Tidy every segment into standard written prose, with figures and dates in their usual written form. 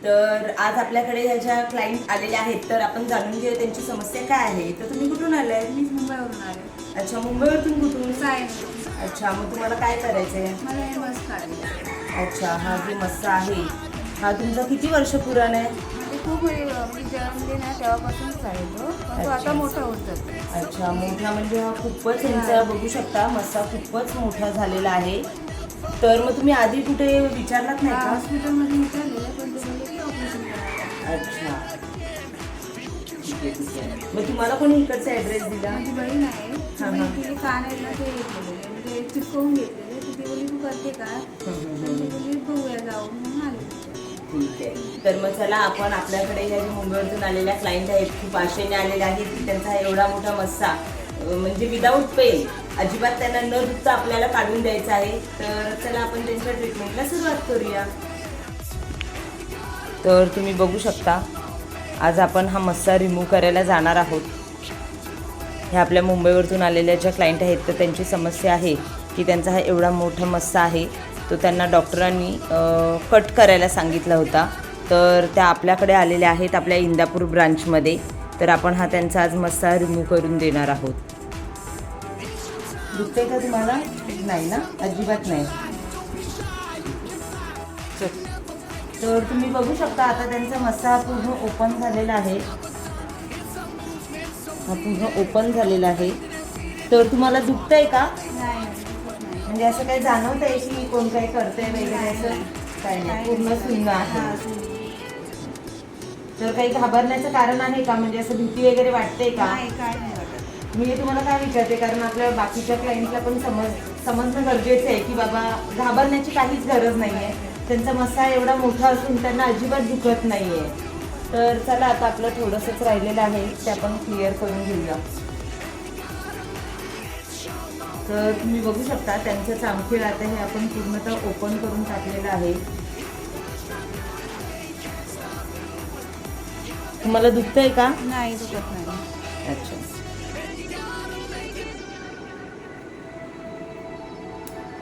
तर आज आपल्याकडे ह्या ज्या क्लायंट आलेल्या आहेत तर आपण जाणून घेऊया त्यांची समस्या काय आहे. तर तुम्ही कुठून आलाय? मी मुंबईवरून आले. अच्छा, मुंबईवरून कुठून? काय अच्छा, मग तुम्हाला काय करायचंय? मला हे मस्त काढले. अच्छा, हा जो मस्सा आहे हा तुमचा किती वर्ष पुराण आहे? म्हणजे खूप मी जन्मले ना तेव्हापासूनच आहे तो, पण तो आता मोठा होत जातो. अच्छा, मोठा म्हणजे हा खूपच यांचा बघू शकता मस्सा खूपच मोठा झालेला आहे. तर मग तुम्ही आधी कुठे विचारलात नाही का? हॉस्पिटलमध्ये विचारलेलं पण ते बोलले की ऑपरेशन करायचं. अच्छा, ठीक आहे ठीक आहे. मग तुम्हाला कोणी इकडचा ॲड्रेस दिला? माझी बहीण आहे, हां, ती हां. तिने कान आहेत ना ते घेतलेले म्हणजे चिपकवून घेतलेले. ती बोलली तू करते का? ती बोलली बघूया जाऊन म्हणून आले. ठीक आहे. तर मग चला आपण आपल्याकडे ह्या ज्या मुंबईवरून आलेल्या क्लायंट आहेत खूप आशेने आलेल्या आहेत की त्यांचा एवढा मोठा मस्सा म्हणजे विदाऊट पेन अजिबात त्यांना न दुखता आपल्याला काढून द्यायचा आहे. तर चला आपण त्यांच्या ट्रीटमेंटला सुरुवात करूया. तर तुम्ही बघू शकता आज आपण हा मस्सा रिमूव्ह करायला जाणार आहोत. ह्या आपल्या मुंबईवरून आलेल्या ज्या क्लायंट आहेत तर त्यांची समस्या आहे की त्यांचा हा एवढा मोठा मस्सा आहे तो त्यांना डॉक्टरांनी कट करायला सांगितला होता. तर त्या आपल्याकडे आलेल्या आहेत आपल्या इंदापूर ब्रांचमध्ये. तर आपण हा त्यांचा आज मस्सा रिमूव्ह करून देणार आहोत. दुखते का तुम्हाला? नाही ना, अजिबात नाही. तर तुम्ही बघू शकता आता त्यांचा मस्सा पूर्ण ओपन झालेला आहे. हा पूर्ण ओपन झालेला आहे. तर तुम्हाला दुखतंय का? नाही म्हणजे असं काही जाणवत आहे की कोण काही करतंय वगैरे असं? काही नाही, पूर्ण सुन्न आहे. तर काही घाबरण्याचं कारण आहे का? म्हणजे असं भीती वगैरे वाटते का? नाही काय नाही वाटत. मी तुम्हाला काय विचारते कारण आपल्या बाकीच्या क्लायंटला पण समजणं गरजेचं आहे की बाबा घाबरण्याची काहीच गरज नाही आहे. त्यांचा मस्सा एवढा मोठा असून त्यांना अजिबात दुखत नाही आहे. तर चला आता आपलं थोडंसंच राहिलेलं आहे ते आपण क्लिअर करून घेऊया. तर तुम्ही बघू शकता त्यांचं चामखीळ आता हे आपण पूर्णतः ओपन करून टाकलेलं आहे. तुम्हाला दुखतंय का? नाही दुखत नाही. अच्छा,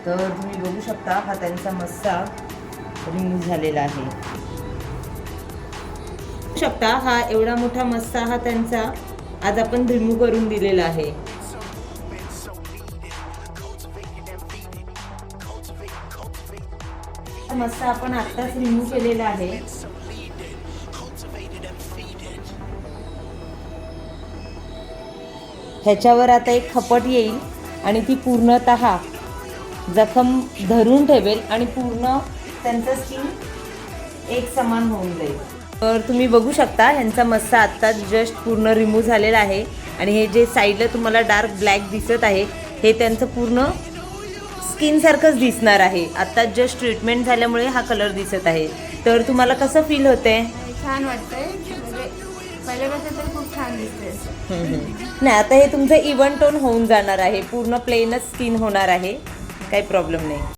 तर तुम्ही बघू शकता हा त्यांचा मस्सा रिमूव्ह झालेला आहे. बघू शकता हा एवढा मोठा मस्सा हा त्यांचा आज आपण रिमूव्ह करून दिलेला आहे. मस्सा आपण आत्ताच रिमूव्ह केलेला आहे. ह्याच्यावर आता एक खपट येईल आणि ती पूर्णतः जखम धरून ठेवेल आणि पूर्ण त्यांचं स्किन एक समान होऊन जाईल. तर तुम्ही बघू शकता ह्यांचा मस्सा आत्ता जस्ट पूर्ण रिमूव्ह झालेला आहे आणि हे जे साईडला तुम्हाला डार्क ब्लॅक दिसत आहे हे त्यांचं पूर्ण स्किनसारखंच दिसणार आहे. आत्ता जस्ट ट्रीटमेंट झाल्यामुळे हा कलर दिसत आहे. तर तुम्हाला कसं फील होतंय? छान वाटतंय म्हणजे पहिल्यापासून तर खूप छान दिसतंय. नाही, आता हे तुमचं इव्हन टोन होऊन जाणार आहे. पूर्ण प्लेनच स्किन होणार आहे, काही प्रॉब्लेम नाही.